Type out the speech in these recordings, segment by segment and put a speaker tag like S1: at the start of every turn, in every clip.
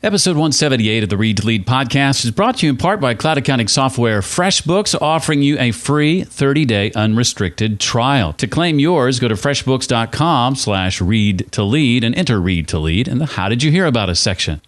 S1: Episode 178 of the Read to Lead podcast is brought to you in part by cloud accounting software FreshBooks, offering you a free 30-day unrestricted trial. To claim yours, go to freshbooks.com/read to lead and enter Read to Lead in the How Did You Hear About Us section.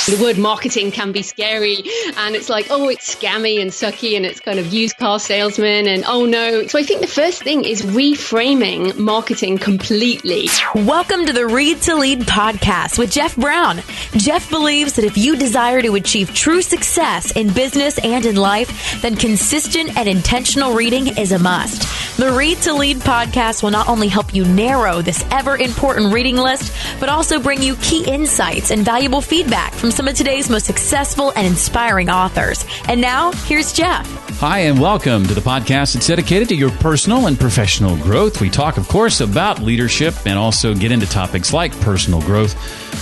S2: The word marketing can be scary, and it's like, oh, it's scammy and sucky, and it's kind of used car salesman, and oh no. So I think the first thing is reframing marketing completely.
S3: Welcome to the Read to Lead podcast with Jeff Brown. Jeff believes that if you desire to achieve true success in business and in life, then consistent and intentional reading is a must. The Read to Lead podcast will not only help you narrow this ever-important reading list, but also bring you key insights and valuable feedback from some of today's most successful and inspiring authors. And now, here's Jeff.
S1: Hi, and welcome to the podcast that's dedicated to your personal and professional growth. We talk, of course, about leadership and also get into topics like personal growth,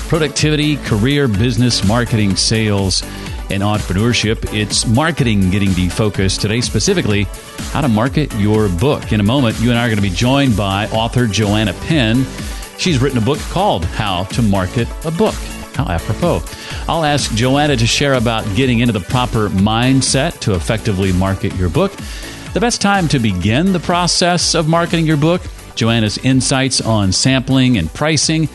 S1: productivity, career, business, marketing, sales, and entrepreneurship. It's marketing getting defocused today, specifically how to market your book. In a moment, you and I are going to be joined by author Joanna Penn. She's written a book called How to Market a Book. How apropos. I'll ask Joanna to share about getting into the proper mindset to effectively market your book, the best time to begin the process of marketing your book, Joanna's insights on sampling and pricing,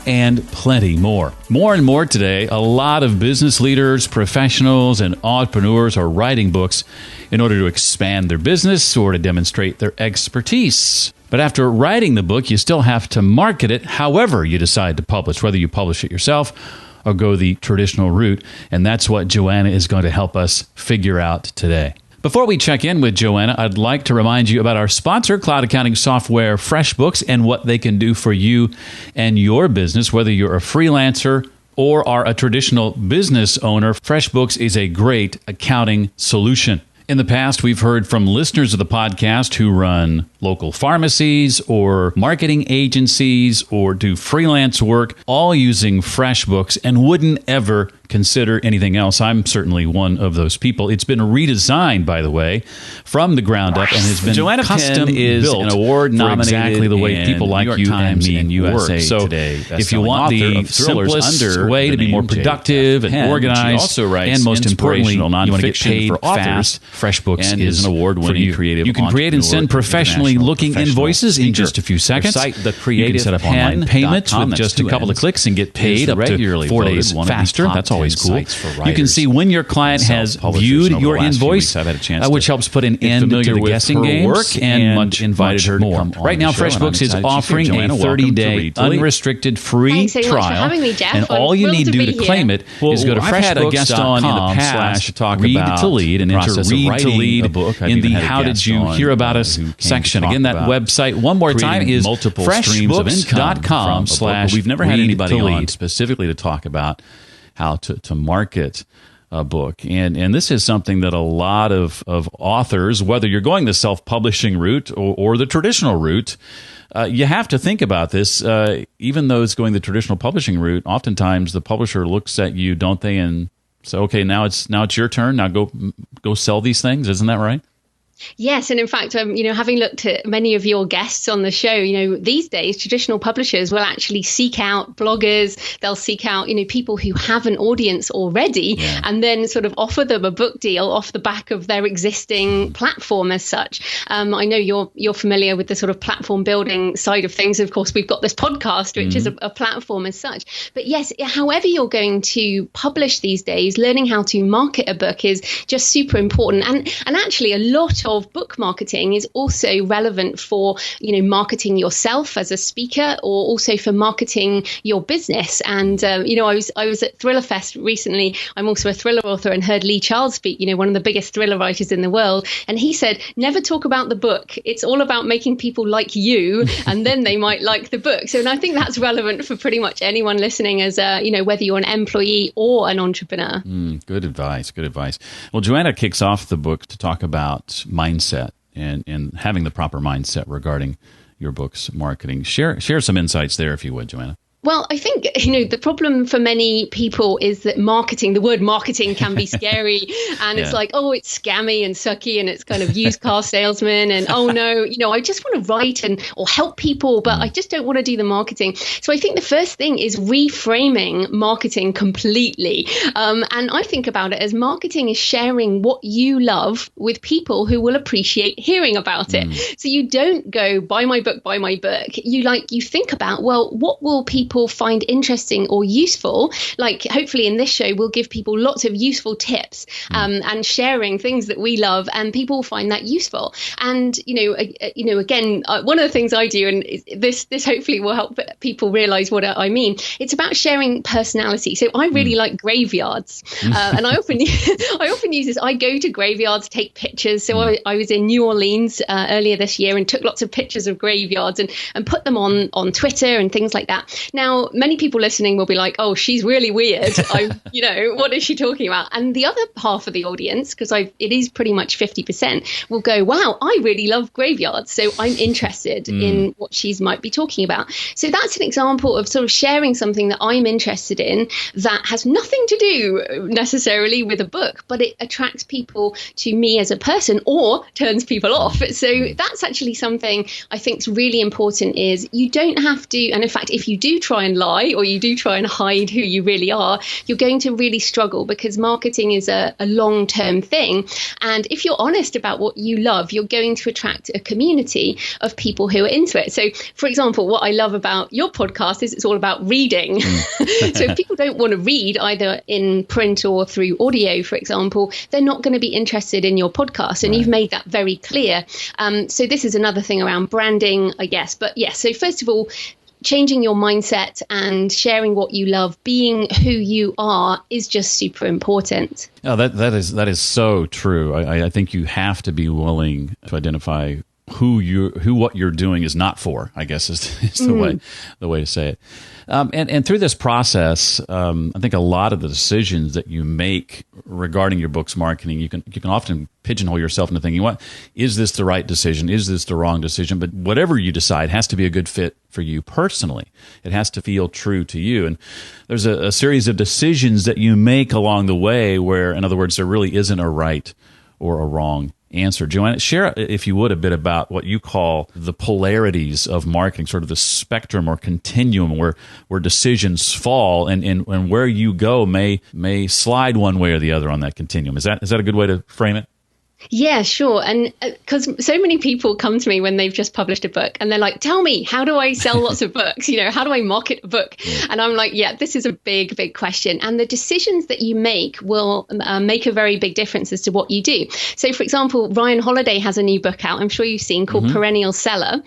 S1: and plenty more. More and more today, a lot of business leaders, professionals, and entrepreneurs are writing books in order to expand their business or to demonstrate their expertise. But after writing the book, you still have to market it however you decide to publish, whether you publish it yourself or go the traditional route. And that's what Joanna is going to help us figure out today. Before we check in with Joanna, I'd like to remind you about our sponsor, cloud accounting software FreshBooks, and what they can do for you and your business, whether you're a freelancer or are a traditional business owner. FreshBooks is a great accounting solution. In the past, we've heard from listeners of the podcast who run local pharmacies or marketing agencies or do freelance work, all using FreshBooks and wouldn't ever consider anything else. I'm certainly one of those people. It's been redesigned, by the way, from the ground up and has been Joanna custom Penn is built an award nominated
S4: for exactly the way people like you and me
S1: and USA
S4: work.
S1: So
S4: Today,
S1: if you want the simplest way to be more productive and organized, and most importantly, you want to get paid fast, FreshBooks is an award-winning creative. You can create and send professionally looking invoices in just a few seconds. You can set up online payments with just a couple of clicks and get paid up to 4 days faster. That's always cool. You can see when your client has viewed your invoice, which helps put an end to the guessing games and much more. Right now, FreshBooks is offering a 30-day unrestricted free trial, and all you need to do to claim it is go to freshbooks.com/read-to-lead and enter Read to Lead in the How Did You Hear About Us section. Again, that website one more time is freshbooks.com/read-to-lead.
S4: We've never had anybody on specifically to talk about how to market a book. And this is something that a lot of authors, whether you're going the self-publishing route or the traditional route, you have to think about this. Even though it's going the traditional publishing route, oftentimes the publisher looks at you, don't they, and say, okay, now it's your turn. Now go sell these things. Isn't that right?
S2: Yes, and in fact, having looked at many of your guests on the show, these days traditional publishers will actually seek out bloggers. They'll seek out, people who have an audience already, and then sort of offer them a book deal off the back of their existing platform as such. I know you're familiar with the sort of platform building side of things. Of course, we've got this podcast, which is a platform as such. But yes, however you're going to publish these days, learning how to market a book is just super important. And actually, a lot of book marketing is also relevant for, marketing yourself as a speaker, or also for marketing your business. And, I was at Thriller Fest recently. I'm also a thriller author, and heard Lee Charles speak, one of the biggest thriller writers in the world. And he said, never talk about the book. It's all about making people like you, and then they might like the book. So, and I think that's relevant for pretty much anyone listening, as whether you're an employee or an entrepreneur.
S4: Good advice. Good advice. Well, Joanna kicks off the book to talk about mindset and having the proper mindset regarding your book's marketing. Share some insights there, if you would, Joanna.
S2: Well, I think, the problem for many people is that the word marketing can be scary. And it's like, oh, it's scammy and sucky and it's kind of used car salesman. And, oh, no, I just want to write or help people, but I just don't want to do the marketing. So I think the first thing is reframing marketing completely. And I think about it as marketing is sharing what you love with people who will appreciate hearing about it. So you don't go, buy my book. You think about, well, what will people find interesting or useful? Like, hopefully in this show, we'll give people lots of useful tips and sharing things that we love, and people will find that useful. And, again, one of the things I do, and this hopefully will help people realize what I mean. It's about sharing personality. So I really like graveyards, and I often use this. I go to graveyards, take pictures. So I was in New Orleans earlier this year and took lots of pictures of graveyards and put them on Twitter and things like that. Now, many people listening will be like, oh, she's really weird. What is she talking about? And the other half of the audience, because it is pretty much 50%, will go, wow, I really love graveyards. So I'm interested in what she's might be talking about. So that's an example of sort of sharing something that I'm interested in that has nothing to do necessarily with a book, but it attracts people to me as a person or turns people off. So that's actually something I think is really important, is you don't have to, and in fact, if you do try and lie or you do try and hide who you really are, you're going to really struggle, because marketing is a long-term thing. And if you're honest about what you love, you're going to attract a community of people who are into it. So, for example, what I love about your podcast is it's all about reading. So if people don't want to read either in print or through audio, for example, they're not going to be interested in your podcast. And you've made that very clear. So this is another thing around branding, I guess. But yes, so first of all, changing your mindset and sharing what you love, being who you are, is just super important.
S4: Oh, that is so true. I think you have to be willing to identify who what you're doing is not for, I guess is the way to say it. And through this process, I think a lot of the decisions that you make regarding your book's marketing, you can often pigeonhole yourself into thinking, what is this the right decision? Is this the wrong decision? But whatever you decide has to be a good fit for you personally. It has to feel true to you. And there's a series of decisions that you make along the way where, in other words, there really isn't a right or a wrong answer. Joanna, share, if you would, a bit about what you call the polarities of marketing, sort of the spectrum or continuum where decisions fall and where you go may slide one way or the other on that continuum. Is that a good way to frame it?
S2: Yeah, sure. And because so many people come to me when they've just published a book and they're like, tell me, how do I sell lots of books? How do I market a book? And I'm like, yeah, this is a big, big question. And the decisions that you make will make a very big difference as to what you do. So, for example, Ryan Holiday has a new book out, I'm sure you've seen, called Perennial Seller,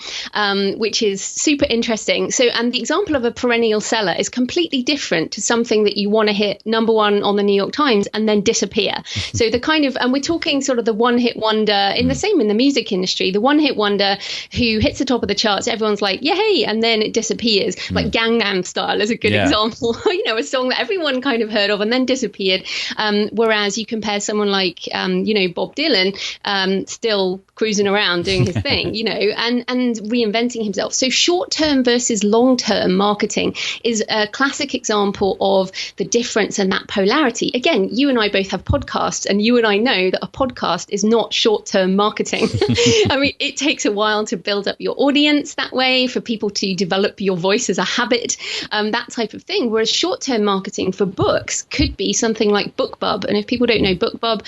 S2: which is super interesting. So, and the example of a perennial seller is completely different to something that you want to hit number one on the New York Times and then disappear. So the kind of, and we're talking sort of the one-hit wonder in the music industry, the one-hit wonder who hits the top of the charts, everyone's like, yay, and then it disappears. Like Gangnam Style is a good example, a song that everyone kind of heard of and then disappeared. Whereas you compare someone like, Bob Dylan, still cruising around doing his thing, and reinventing himself. So short-term versus long-term marketing is a classic example of the difference and that polarity. Again, you and I both have podcasts, and you and I know that a podcast is not short-term marketing. I mean, it takes a while to build up your audience that way, for people to develop your voice as a habit, that type of thing. Whereas short-term marketing for books could be something like BookBub. And if people don't know BookBub,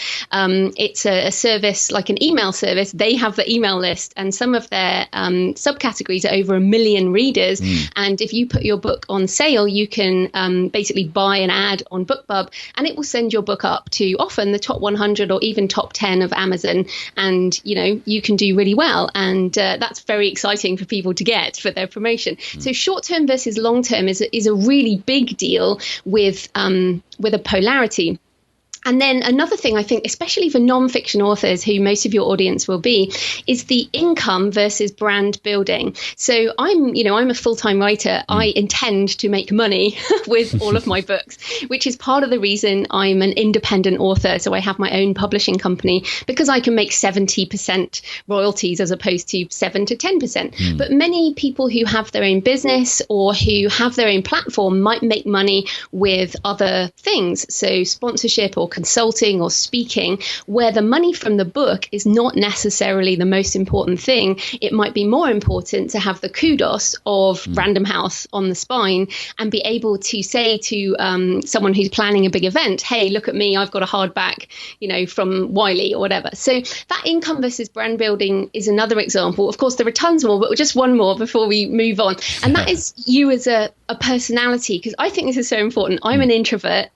S2: it's a service, like an email service. They have the email list, and some of their subcategories are over 1 million readers. And if you put your book on sale, you can basically buy an ad on BookBub, and it will send your book up to often the top 100 or even top 10 of Amazon, and you can do really well, and that's very exciting for people to get for their promotion. So short-term versus long-term is a really big deal with a polarity. And then another thing I think, especially for non-fiction authors, who most of your audience will be, is the income versus brand building. So I'm a full-time writer. I intend to make money with all of my books, which is part of the reason I'm an independent author. So I have my own publishing company, because I can make 70% royalties as opposed to 7 to 10%. But many people who have their own business or who have their own platform might make money with other things. So sponsorship or consulting or speaking, where the money from the book is not necessarily the most important thing. It might be more important to have the kudos of Random House on the spine and be able to say to someone who's planning a big event, hey, look at me, I've got a hardback, from Wiley or whatever. So that income versus brand building is another example. Of course, there are tons more, but just one more before we move on. And that is you as a personality, because I think this is so important. I'm an introvert.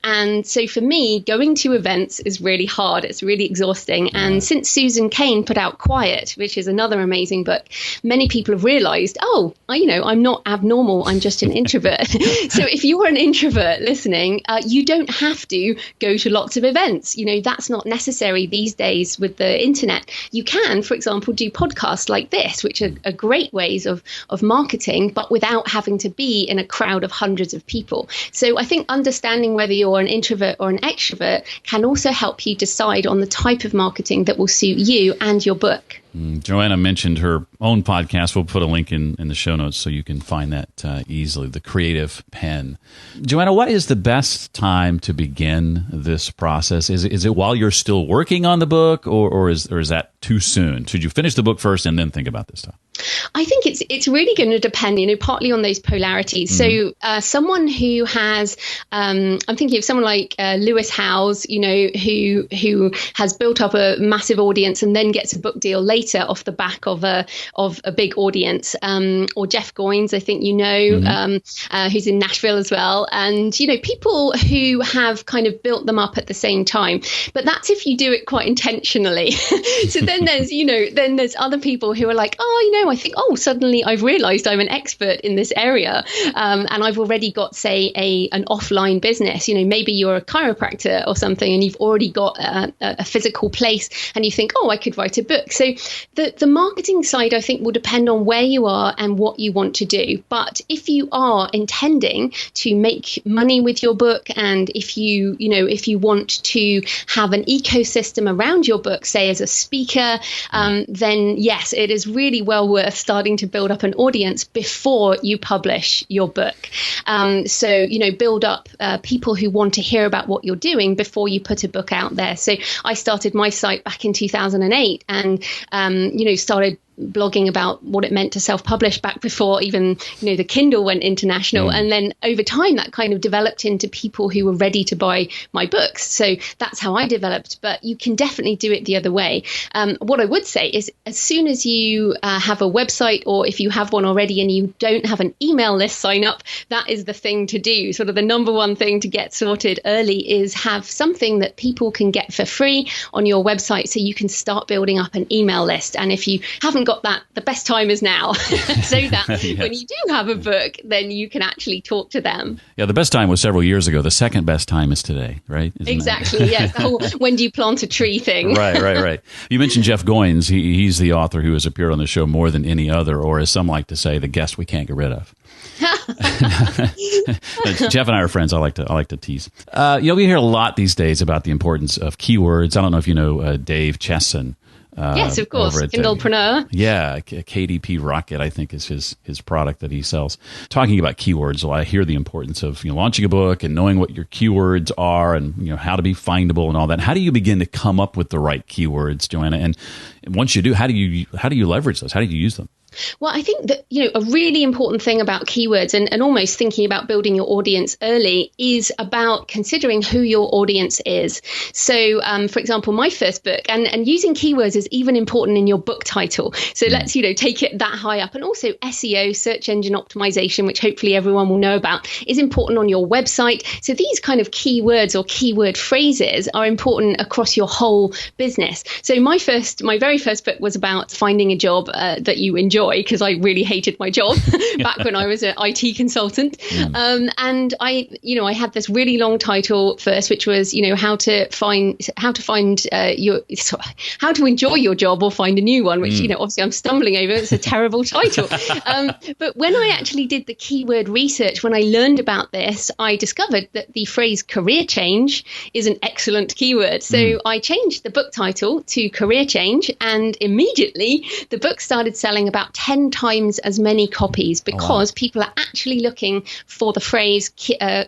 S2: And so for me, going to events is really hard. It's really exhausting. And since Susan Cain put out Quiet, which is another amazing book, many people have realized, I'm not abnormal. I'm just an introvert. So if you're an introvert listening, you don't have to go to lots of events. That's not necessary these days with the internet. You can, for example, do podcasts like this, which are great ways of marketing, but without having to be in a crowd of hundreds of people. So I think understanding whether you're an introvert or an extrovert can also help you decide on the type of marketing that will suit you and your book.
S4: Joanna mentioned her own podcast. We'll put a link in the show notes so you can find that easily, The Creative Pen. Joanna, what is the best time to begin this process? Is it while you're still working on the book, or is that too soon? Should you finish the book first and then think about this stuff?
S2: I think it's really going to depend, partly on those polarities. So someone who has, I'm thinking of someone like Lewis Howes, who has built up a massive audience and then gets a book deal later off the back of a big audience, or Jeff Goins, I think who's in Nashville as well, and people who have kind of built them up at the same time. But that's if you do it quite intentionally. So then there's other people who are like, I think, suddenly I've realized I'm an expert in this area, and I've already got, say, an offline business. Maybe you're a chiropractor or something, and you've already got a physical place, and you think, I could write a book. So the marketing side, I think, will depend on where you are and what you want to do. But if you are intending to make money with your book, and if you want to have an ecosystem around your book, say as a speaker, then yes, it is really well worth starting to build up an audience before you publish your book. So build up people who want to hear about what you're doing before you put a book out there. So I started my site back in 2008 and started blogging about what it meant to self-publish back before even the Kindle went international, and then over time that kind of developed into people who were ready to buy my books. So that's how I developed, but you can definitely do it the other way. What I would say is, as soon as you have a website, or if you have one already and you don't have an email list sign up, that is the thing to do. Sort of the number one thing to get sorted early is have something that people can get for free on your website, so you can start building up an email list. And if you haven't got that, the best time is now, so that yes, when you do have a book, then you can actually talk to them.
S4: Yeah, the best time was several years ago. The second best time is today, right? Isn't
S2: exactly, yes. The whole when do you plant a tree thing.
S4: Right. You mentioned Jeff Goins. He's the author who has appeared on the show more than any other, or as some like to say, the guest we can't get rid of. Jeff and I are friends. I like to tease. We hear a lot these days about the importance of keywords. I don't know if you know Dave Chesson.
S2: Yes, of course. Kindlepreneur.
S4: KDP Rocket, I think, is his product that he sells. Talking about keywords, I hear the importance of launching a book and knowing what your keywords are, and how to be findable and all that. How do you begin to come up with the right keywords, Joanna? And once you do, how do you leverage those? How do you use them?
S2: Well, I think that, a really important thing about keywords and almost thinking about building your audience early is about considering who your audience is. So, for example, my first book, and using keywords is even important in your book title. So let's, take it that high up. And also SEO, search engine optimization, which hopefully everyone will know about, is important on your website. So these kind of keywords or keyword phrases are important across your whole business. So my very first book was about finding a job that you enjoy. enjoy because I really hated my job back when I was an IT consultant. And I had this really long title first, which was, how to enjoy your job or find a new one, which, obviously I'm stumbling over. It's a terrible title. But when I actually did the keyword research, when I learned about this, I discovered that the phrase career change is an excellent keyword. So I changed the book title to career change, and immediately the book started selling about 10 times as many copies because people are actually looking for the phrase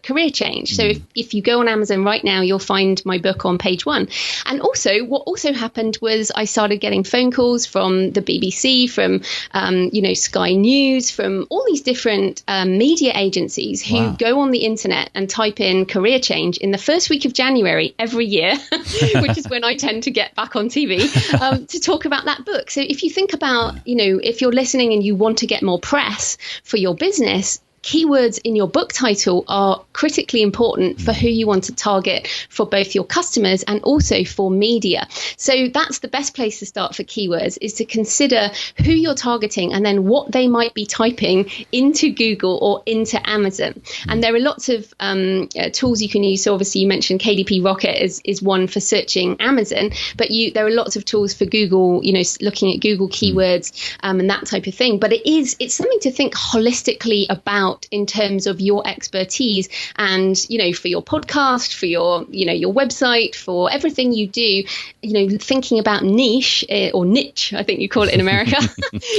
S2: career change. So if you go on Amazon right now, you'll find my book on page 1. And also what also happened was I started getting phone calls from the BBC, from Sky News, from all these different media agencies who go on the internet and type in career change in the first week of January every year, which is when I tend to get back on TV, to talk about that book. So if you think about, if you're listening and you want to get more press for your business, keywords in your book title are critically important for who you want to target for both your customers and also for media. So that's the best place to start for keywords, is to consider who you're targeting and then what they might be typing into Google or into Amazon. And there are lots of tools you can use. So obviously you mentioned KDP Rocket is one for searching Amazon, but there are lots of tools for Google, looking at Google keywords and that type of thing. But it's something to think holistically about in terms of your expertise and, for your podcast, for your website, for everything you do, thinking about niche or niche, I think you call it in America,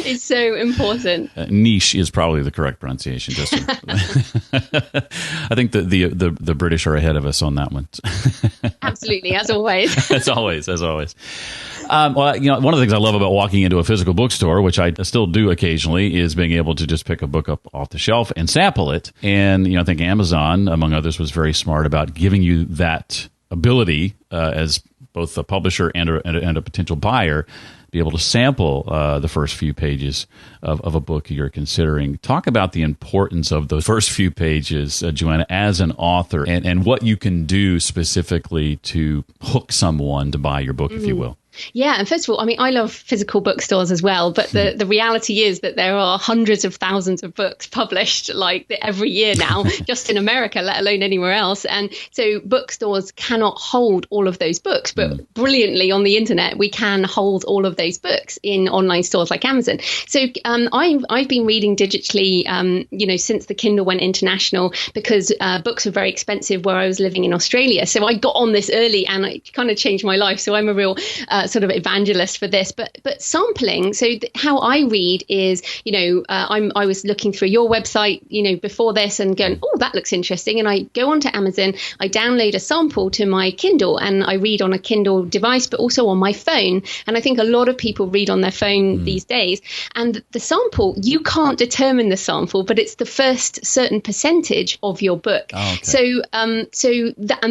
S2: is so important.
S4: Niche is probably the correct pronunciation. Just I think the British are ahead of us on that one.
S2: Absolutely, as always.
S4: As always. One of the things I love about walking into a physical bookstore, which I still do occasionally, is being able to just pick a book up off the shelf and sample it. And, I think Amazon, among others, was very smart about giving you that ability as both a publisher and a potential buyer, be able to sample the first few pages of a book you're considering. Talk about the importance of those first few pages, Joanna, as an author, and what you can do specifically to hook someone to buy your book, if you will.
S2: Yeah. And first of all, I love physical bookstores as well. But the reality is that there are hundreds of thousands of books published every year now, just in America, let alone anywhere else. And so bookstores cannot hold all of those books. But brilliantly on the internet, we can hold all of those books in online stores like Amazon. So I've been reading digitally, since the Kindle went international, because books were very expensive where I was living in Australia. So I got on this early and it kind of changed my life. So I'm a real sort of evangelist for this, but sampling. So how I read is, I was looking through your website, before this and going, oh, that looks interesting. And I go onto Amazon, I download a sample to my Kindle and I read on a Kindle device, but also on my phone. And I think a lot of people read on their phone these days. And the sample, you can't determine the sample, but it's the first certain percentage of your book. Oh, okay. And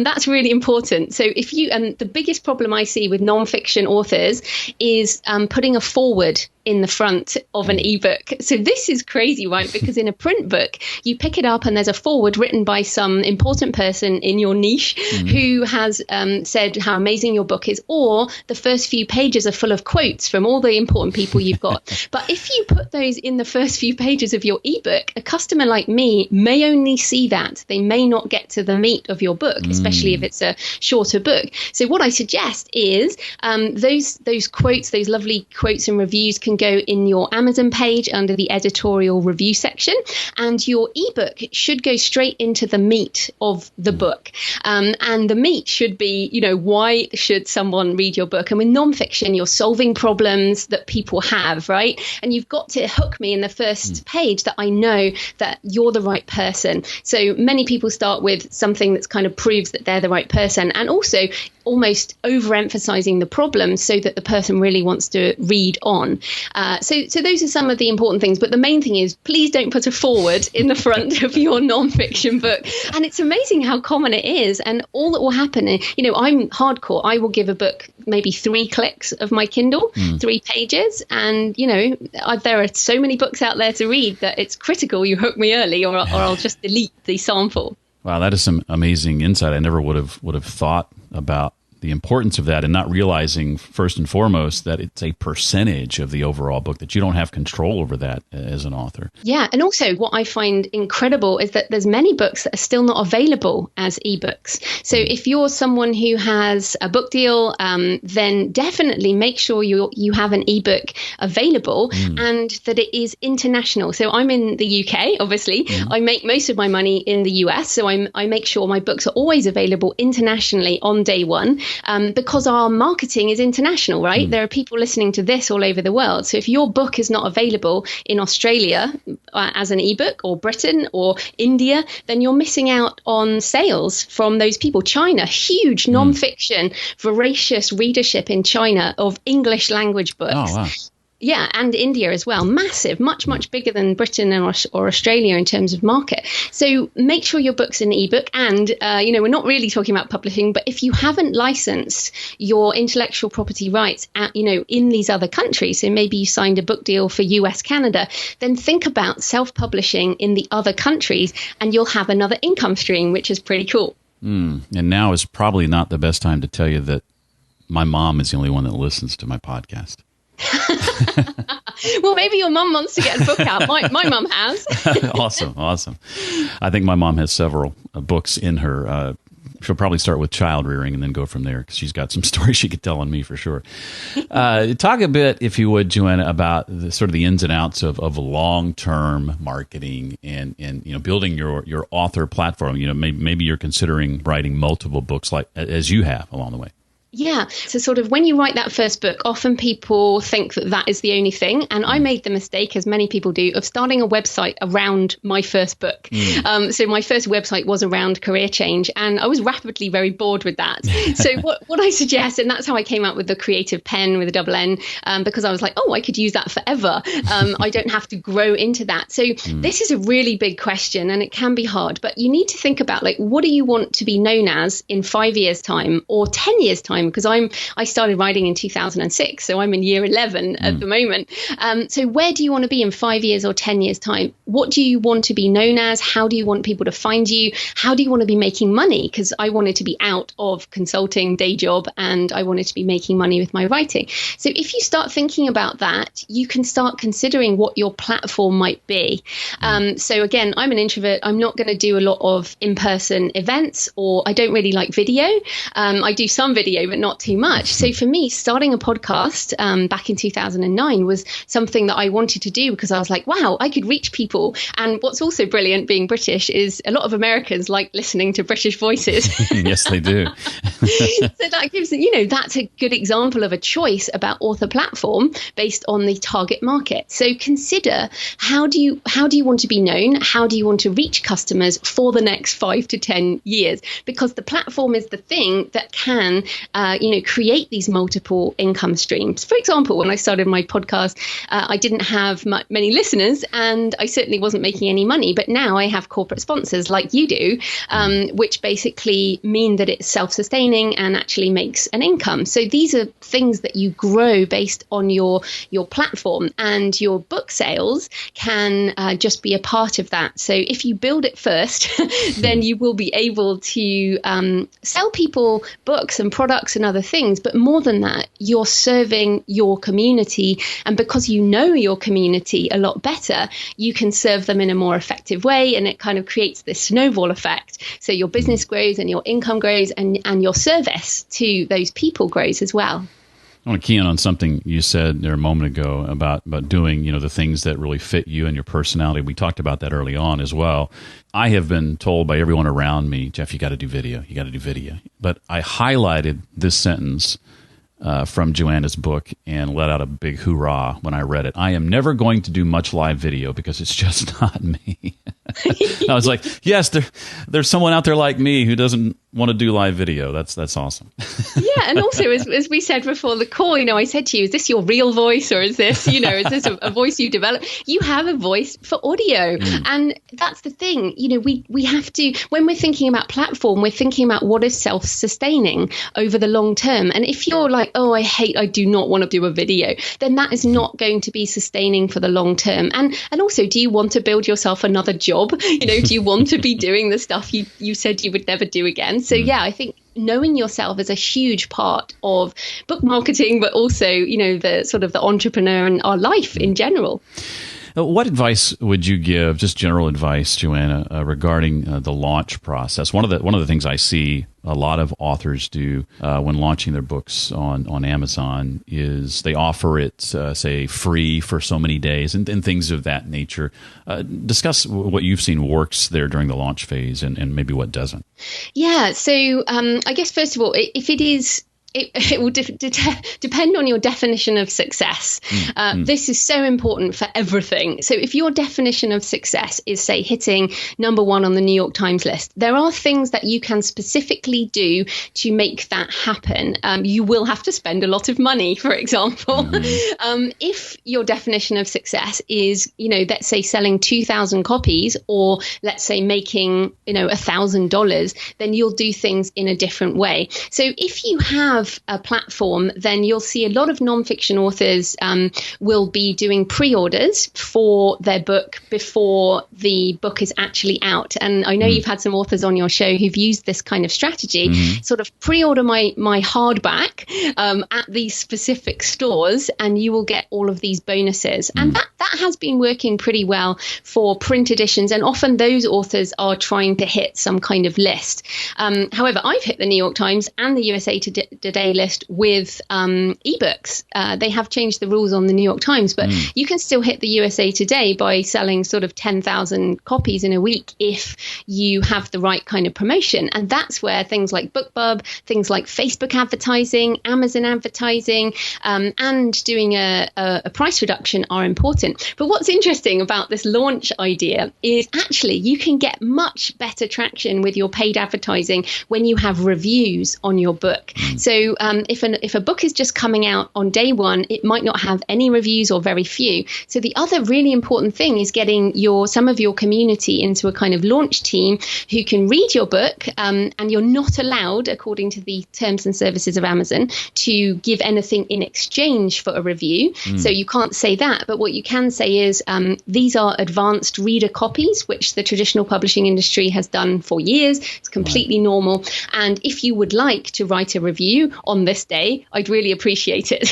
S2: that's really important. So if you, and the biggest problem I see with nonfiction authors is putting a foreword in the front of an ebook. So this is crazy, right? Because in a print book, you pick it up and there's a foreword written by some important person in your niche who has said how amazing your book is, or the first few pages are full of quotes from all the important people you've got. But if you put those in the first few pages of your ebook, a customer like me may only see that. They may not get to the meat of your book, especially if it's a shorter book. So what I suggest is those quotes, those lovely quotes and reviews can go in your Amazon page under the editorial review section, and your ebook should go straight into the meat of the book. And the meat should be, why should someone read your book? And with nonfiction, you're solving problems that people have, right? And you've got to hook me in the first page that I know that you're the right person. So many people start with something that's kind of proves that they're the right person, and also almost overemphasizing the problem so that the person really wants to read on. So those are some of the important things. But the main thing is, please don't put a foreword in the front of your nonfiction book. And it's amazing how common it is. And all that will happen, I'm hardcore. I will give a book maybe 3 clicks of my Kindle, 3 pages. And, there are so many books out there to read that it's critical you hook me early or I'll just delete the sample.
S4: Wow, that is some amazing insight. I never would have thought about the importance of that and not realizing first and foremost that it's a percentage of the overall book, that you don't have control over that as an author.
S2: Yeah. And also what I find incredible is that there's many books that are still not available as ebooks. So if you're someone who has a book deal, then definitely make sure you have an ebook available and that it is international. So I'm in the UK, obviously. I make most of my money in the US. So I make sure my books are always available internationally on day one, because our marketing is international, right? There are people listening to this all over the world. So if your book is not available in Australia as an ebook, or Britain or India, then you're missing out on sales from those people. China, huge nonfiction, voracious readership in China of English language books.
S4: Oh, wow.
S2: Yeah, and India as well. Massive, much, much bigger than Britain or Australia in terms of market. So make sure your book's an ebook. And, we're not really talking about publishing, but if you haven't licensed your intellectual property rights in these other countries, so maybe you signed a book deal for US, Canada, then think about self-publishing in the other countries and you'll have another income stream, which is pretty cool.
S4: And now is probably not the best time to tell you that my mom is the only one that listens to my podcast.
S2: Well, maybe your mum wants to get a book out. My mum has.
S4: Awesome. I think my mom has several books in her. She'll probably start with child rearing and then go from there, because she's got some stories she could tell on me for sure. Talk a bit, if you would, Joanna, about the ins and outs of long-term marketing and building your author platform. Maybe you're considering writing multiple books like as you have along the way.
S2: Yeah. So sort of when you write that first book, often people think that is the only thing. And I made the mistake, as many people do, of starting a website around my first book. So my first website was around career change, and I was rapidly very bored with that. So what I suggest, and that's how I came up with the Creative Pen with a double N, because I was like, I could use that forever. I don't have to grow into that. So this is a really big question, and it can be hard, but you need to think about, what do you want to be known as in 5 years' time or 10 years' time? Because I started writing in 2006, so I'm in year 11 at the moment. So where do you want to be in 5 years or 10 years time? What do you want to be known as? How do you want people to find you? How do you want to be making money? Because I wanted to be out of consulting day job and I wanted to be making money with my writing. So if you start thinking about that, you can start considering what your platform might be. So again, I'm an introvert. I'm not going to do a lot of in-person events, or I don't really like video. I do some video, but not too much. So for me, starting a podcast back in 2009 was something that I wanted to do, because I was like, wow, I could reach people. And what's also brilliant being British is a lot of Americans like listening to British voices.
S4: Yes, they do.
S2: So that gives, that's a good example of a choice about author platform based on the target market. So consider, how do you want to be known? How do you want to reach customers for the next 5 to 10 years? Because the platform is the thing that can create these multiple income streams. For example, when I started my podcast, I didn't have many listeners, and I certainly wasn't making any money. But now I have corporate sponsors like you do, which basically mean that it's self-sustaining and actually makes an income. So these are things that you grow based on your platform, and your book sales can just be a part of that. So if you build it first, then you will be able to sell people books and products and other things. But more than that, you're serving your community. And because you know your community a lot better, you can serve them in a more effective way. And it kind of creates this snowball effect. So your business grows and your income grows, and your service to those people grows as well.
S4: I want to key in on something you said there a moment ago about doing, the things that really fit you and your personality. We talked about that early on as well. I have been told by everyone around me, Jeff, you got to do video. You got to do video. But I highlighted this sentence from Joanna's book and let out a big hoorah when I read it. I am never going to do much live video because it's just not me. I was like, yes, there's someone out there like me who doesn't want to do live video. That's awesome.
S2: Yeah, and also as we said before the call, I said to you, is this your real voice, or is this, is this a voice you develop? You have a voice for audio, and that's the thing. We have to, when we're thinking about platform, we're thinking about what is self-sustaining over the long term. And if you're like, I do not want to do a video, then that is not going to be sustaining for the long term. And also, do you want to build yourself another job? Do you want to be doing the stuff you said you would never do again? So yeah, I think knowing yourself is a huge part of book marketing, but also, the sort of the entrepreneur and our life in general.
S4: What advice would you give, just general advice, Joanna, regarding the launch process? One of the things I see a lot of authors do when launching their books on Amazon is they offer it, say, free for so many days and things of that nature. Discuss what you've seen works there during the launch phase and maybe what doesn't.
S2: Yeah, so I guess, first of all, if it is... It will depend on your definition of success. This is so important for everything. So if your definition of success is, say, hitting number 1 on the New York Times list, there are things that you can specifically do to make that happen. You will have to spend a lot of money, for example. If your definition of success is, let's say selling 2,000 copies, or let's say making, $1,000, then you'll do things in a different way. So if you have a platform, then you'll see a lot of nonfiction authors will be doing pre-orders for their book before the book is actually out. And I know you've had some authors on your show who've used this kind of strategy, sort of pre-order my hardback at these specific stores, and you will get all of these bonuses. And that has been working pretty well for print editions. And often those authors are trying to hit some kind of list. However, I've hit the New York Times and the USA Today list with eBooks. They have changed the rules on the New York Times, but you can still hit the USA Today by selling sort of 10,000 copies in a week if you have the right kind of promotion. And that's where things like BookBub, things like Facebook advertising, Amazon advertising, and doing a price reduction are important. But what's interesting about this launch idea is actually you can get much better traction with your paid advertising when you have reviews on your book. So if a book is just coming out on day 1, it might not have any reviews or very few. So the other really important thing is getting some of your community into a kind of launch team who can read your book, and you're not allowed, according to the terms and services of Amazon, to give anything in exchange for a review. So you can't say that. But what you can say is these are advanced reader copies, which the traditional publishing industry has done for years. It's completely normal. And if you would like to write a review on this day, I'd really appreciate it.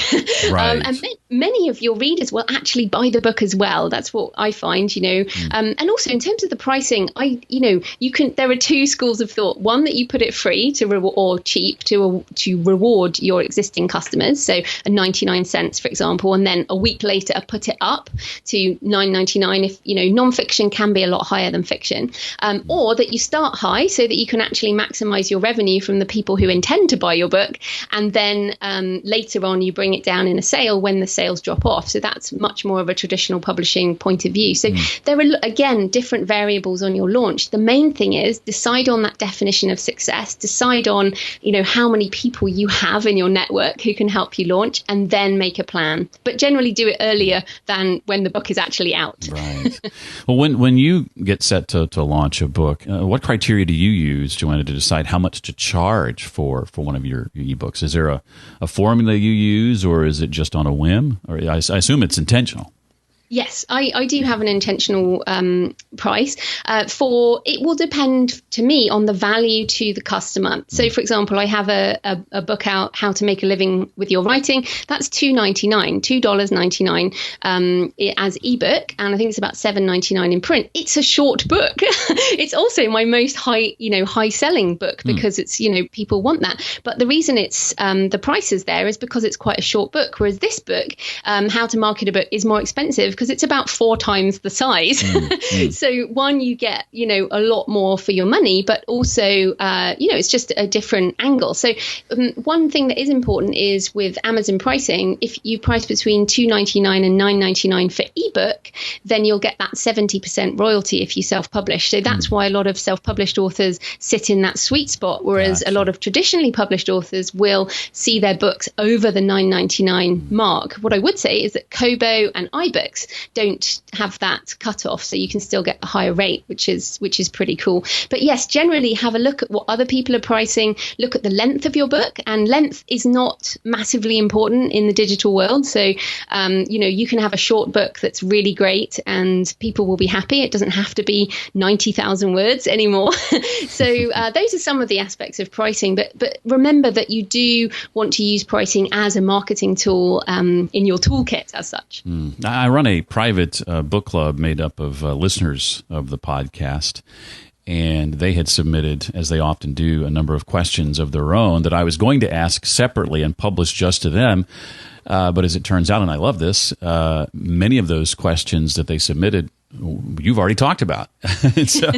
S4: Right.
S2: And many of your readers will actually buy the book as well. That's what I find, and also in terms of the pricing, there are 2 schools of thought. One, that you put it free or cheap to reward your existing customers. So a 99 cents, for example, and then a week later put it up to $9.99 if, nonfiction can be a lot higher than fiction. Or that you start high so that you can actually maximize your revenue from the people who intend to buy your book. And then later on, you bring it down in a sale when the sales drop off. So that's much more of a traditional publishing point of view. So there are, again, different variables on your launch. The main thing is decide on that definition of success, decide on, how many people you have in your network who can help you launch, and then make a plan. But generally do it earlier than when the book is actually out.
S4: Right. Well, when you get set to launch a book, what criteria do you use, Joanna, to decide how much to charge for one of your ebooks? Is there a formula you use, or is it just on a whim? Or I assume it's intentional.
S2: Yes, I do have an intentional price. It will depend to me on the value to the customer. So, for example, I have a book out, How to Make a Living with Your Writing. That's $2.99 as ebook, and I think it's about $7.99 in print. It's a short book. It's also my most high selling book because it's people want that. But the reason it's the price is there is because it's quite a short book. Whereas this book, How to Market a Book, is more expensive because it's about 4 times the size. So one, you get, a lot more for your money, but also, it's just a different angle. So one thing that is important is with Amazon pricing, if you price between $2.99 and $9.99 for ebook, then you'll get that 70% royalty if you self-publish. So that's why a lot of self-published authors sit in that sweet spot, whereas a lot of traditionally published authors will see their books over the $9.99 mark. What I would say is that Kobo and iBooks don't have that cutoff, so you can still get a higher rate, which is pretty cool. But yes, generally have a look at what other people are pricing. Look at the length of your book, and length is not massively important in the digital world. So you can have a short book that's really great and people will be happy. It doesn't have to be 90,000 words anymore. So those are some of the aspects of pricing, but remember that you do want to use pricing as a marketing tool in your toolkit as such.
S1: I run a private book club made up of listeners of the podcast, and they had submitted, as they often do, a number of questions of their own that I was going to ask separately and publish just to them. But as it turns out, and I love this, many of those questions that they submitted, you've already talked about. so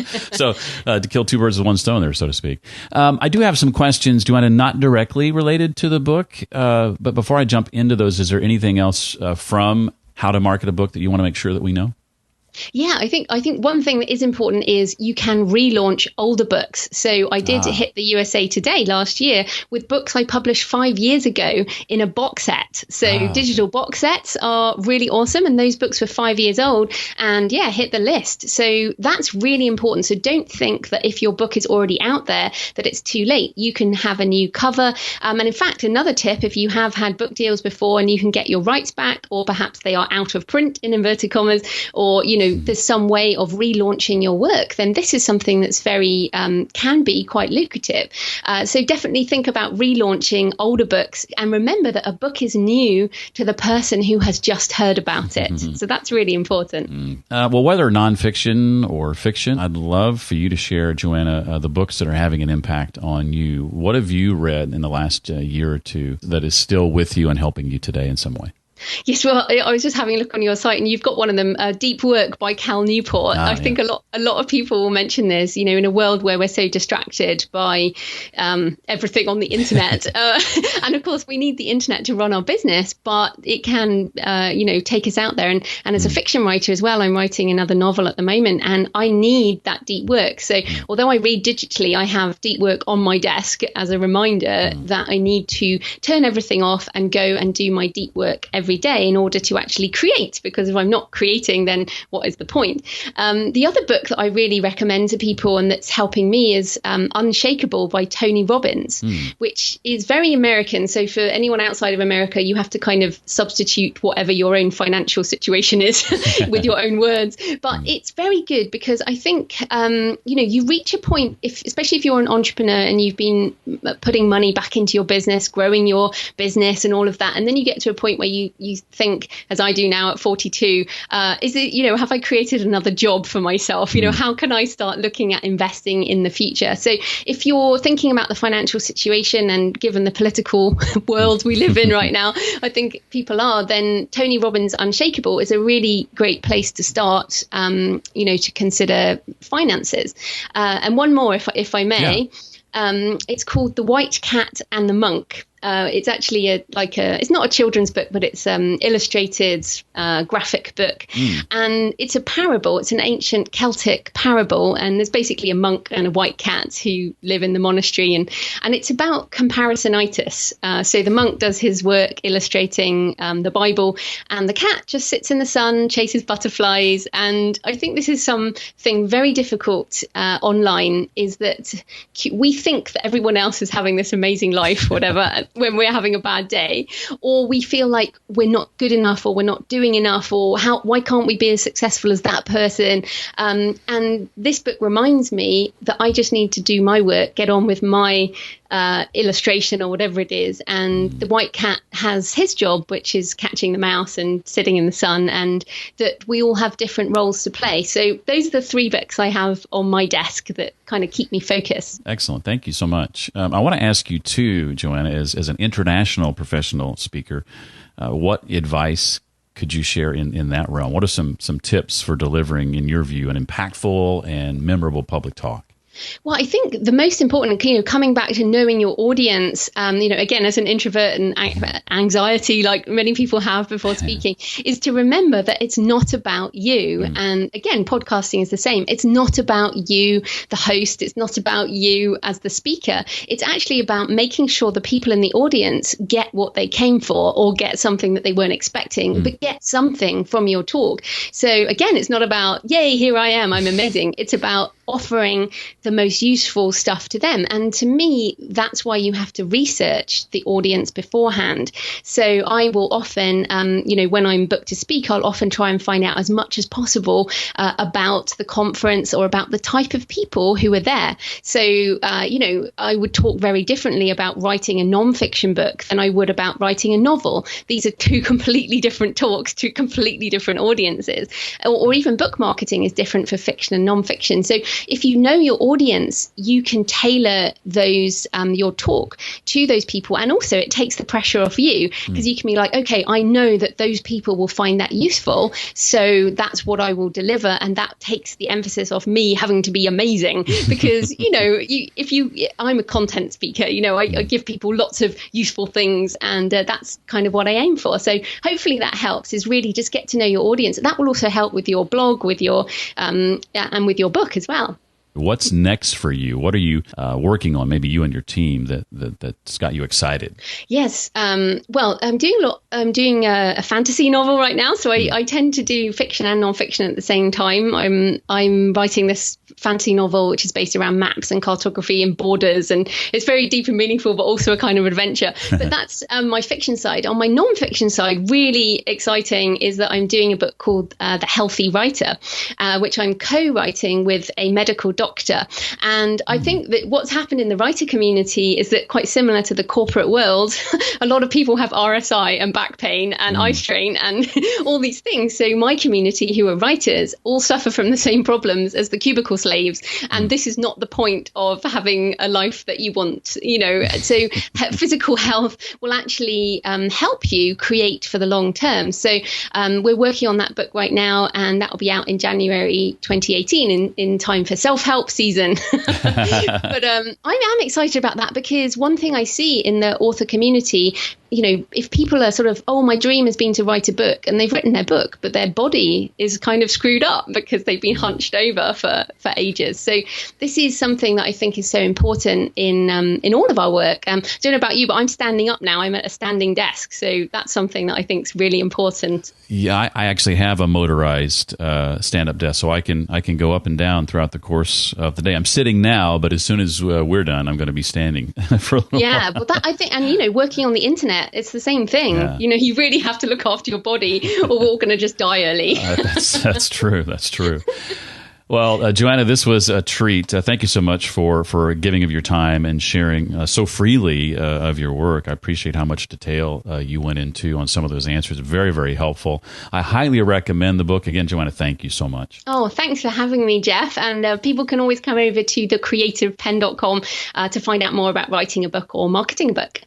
S1: to kill two birds with one stone there, so to speak. I do have some questions, Joanna, not directly related to the book. But before I jump into those, is there anything else from How to Market a Book that you want to make sure that we know?
S2: Yeah, I think one thing that is important is you can relaunch older books. So I did hit the USA Today last year with books I published 5 years ago in a box set. So digital box sets are really awesome. And those books were 5 years old and hit the list. So that's really important. So don't think that if your book is already out there, that it's too late. You can have a new cover. And in fact, another tip, if you have had book deals before and you can get your rights back, or perhaps they are out of print in inverted commas, or, there's some way of relaunching your work, then this is something that's very can be quite lucrative. So definitely think about relaunching older books, and remember that a book is new to the person who has just heard about it. So that's really important.
S1: Well, whether nonfiction or fiction, I'd love for you to share, Joanna, the books that are having an impact on you. What have you read in the last year or two that is still with you and helping you today in some way?
S2: Yes, well, I was just having a look on your site, and you've got one of them, Deep Work by Cal Newport. I think a lot of people will mention this, in a world where we're so distracted by everything on the internet. And of course, we need the internet to run our business, but it can, take us out there. And as a fiction writer as well, I'm writing another novel at the moment, and I need that deep work. So although I read digitally, I have deep work on my desk as a reminder that I need to turn everything off and go and do my deep work every day in order to actually create, because if I'm not creating, then what is the point? The other book that I really recommend to people and that's helping me is Unshakable by Tony Robbins, which is very American. So for anyone outside of America, you have to kind of substitute whatever your own financial situation is with your own words. But it's very good because I think, you reach a point, especially if you're an entrepreneur and you've been putting money back into your business, growing your business and all of that. And then you get to a point where you think, as I do now at 42, is it, have I created another job for myself? How can I start looking at investing in the future? So if you're thinking about the financial situation, and given the political world we live in right now, I think people are, then Tony Robbins' Unshakable is a really great place to start, to consider finances. And one more, if I may. It's called The White Cat and the Monk. It's actually it's not a children's book, but it's illustrated graphic book. And it's a parable. It's an ancient Celtic parable. And there's basically a monk and a white cat who live in the monastery. And it's about comparisonitis. So the monk does his work illustrating the Bible, and the cat just sits in the sun, chases butterflies. And I think this is something very difficult online, is that we think that everyone else is having this amazing life, whatever, when we're having a bad day, or we feel like we're not good enough, or we're not doing enough, or why can't we be as successful as that person? And this book reminds me that I just need to do my work, get on with my illustration or whatever it is. And the white cat has his job, which is catching the mouse and sitting in the sun, and that we all have different roles to play. So those are the three books I have on my desk that kind of keep me focused.
S1: Excellent. Thank you so much. I want to ask you too, Joanna, as an international professional speaker, what advice could you share in that realm? What are some tips for delivering, in your view, an impactful and memorable public talk?
S2: Well, I think the most important, coming back to knowing your audience, again, as an introvert and anxiety, like many people have before speaking, is to remember that it's not about you. And again, podcasting is the same. It's not about you, the host. It's not about you as the speaker. It's actually about making sure the people in the audience get what they came for, or get something that they weren't expecting, but get something from your talk. So again, it's not about, yay, here I am, I'm amazing. It's about offering the most useful stuff to them. And to me, that's why you have to research the audience beforehand. So I will often, when I'm booked to speak, I'll often try and find out as much as possible about the conference or about the type of people who are there. So, I would talk very differently about writing a nonfiction book than I would about writing a novel. These are two completely different talks to completely different audiences. Or even book marketing is different for fiction and nonfiction. So if you know your audience, you can tailor those your talk to those people. And also it takes the pressure off you, because you can be like, okay, I know that those people will find that useful, so that's what I will deliver. And that takes the emphasis off me having to be amazing, because, I'm a content speaker, I give people lots of useful things, and that's kind of what I aim for. So hopefully that helps, is really just get to know your audience. That will also help with your blog, with your and with your book as well.
S4: What's next for you? What are you working on? Maybe you and your team that's got you excited.
S2: Yes. Well, I'm doing a fantasy novel right now, so I tend to do fiction and nonfiction at the same time. I'm writing this fantasy novel which is based around maps and cartography and borders, and it's very deep and meaningful, but also a kind of adventure. But that's my fiction side. On my nonfiction side, really exciting is that I'm doing a book called The Healthy Writer, which I'm co-writing with a medical doctor. And I think that what's happened in the writer community is that, quite similar to the corporate world, a lot of people have RSI and back pain and eye strain and all these things. So my community, who are writers, all suffer from the same problems as the cubicle slaves. And this is not the point of having a life that you want, So physical health will actually help you create for the long term. So we're working on that book right now, and that will be out in January 2018 in time for self-help season. But I am excited about that, because one thing I see in the author community, if people are sort of, my dream has been to write a book, and they've written their book, but their body is kind of screwed up because they've been hunched over for ages. So this is something that I think is so important in all of our work. I don't know about you, but I'm standing up now. I'm at a standing desk. So that's something that I think is really important.
S4: Yeah, I actually have a motorized stand-up desk, so I can go up and down throughout the course of the day. I'm sitting now, but as soon as we're done, I'm going to be standing for a little while.
S2: Well, that I think, and working on the internet, it's the same thing. Yeah. You really have to look after your body, or we're all going to just die early.
S4: That's true. That's true. Well, Joanna, this was a treat. Thank you so much for giving of your time and sharing so freely of your work. I appreciate how much detail you went into on some of those answers. Very, very helpful. I highly recommend the book. Again, Joanna, thank you so much.
S2: Oh, thanks for having me, Jeff. And people can always come over to thecreativepenn.com to find out more about writing a book or marketing a book.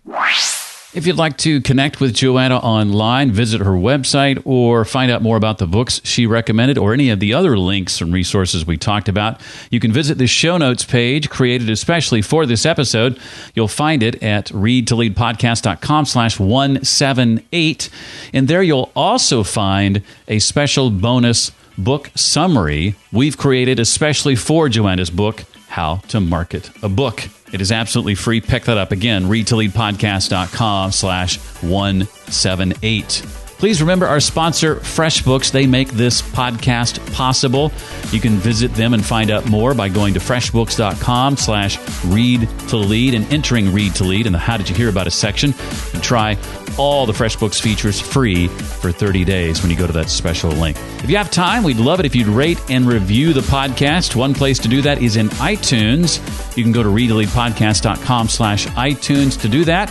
S4: If you'd like to connect with Joanna online, visit her website, or find out more about the books she recommended, or any of the other links and resources we talked about, you can visit the show notes page created especially for this episode. You'll find it at readtoleadpodcast.com/178. And there you'll also find a special bonus book summary we've created especially for Joanna's book, How to Market a Book. It is absolutely free. Pick that up again, readtoleadpodcast.com/178. Please remember our sponsor, FreshBooks. They make this podcast possible. You can visit them and find out more by going to freshbooks.com/readtolead and entering Read to Lead in the How Did You Hear About Us section. And try all the FreshBooks features free for 30 days when you go to that special link. If you have time, we'd love it if you'd rate and review the podcast. One place to do that is in iTunes. You can go to readtoleadpodcast.com/iTunes to do that.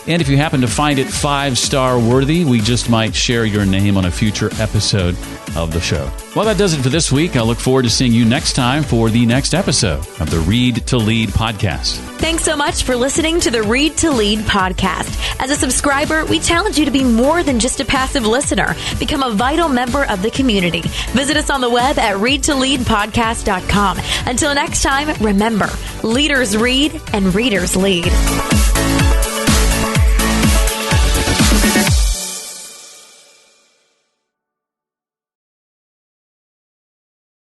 S1: And if you happen to find it 5-star worthy, we just might share your name on a future episode of the show. Well, that does it for this week. I look forward to seeing you next time for the next episode of the Read to Lead podcast.
S3: Thanks so much for listening to the Read to Lead podcast. As a subscriber, we challenge you to be more than just a passive listener. Become a vital member of the community. Visit us on the web at readtoleadpodcast.com. Until next time, remember, leaders read and readers lead.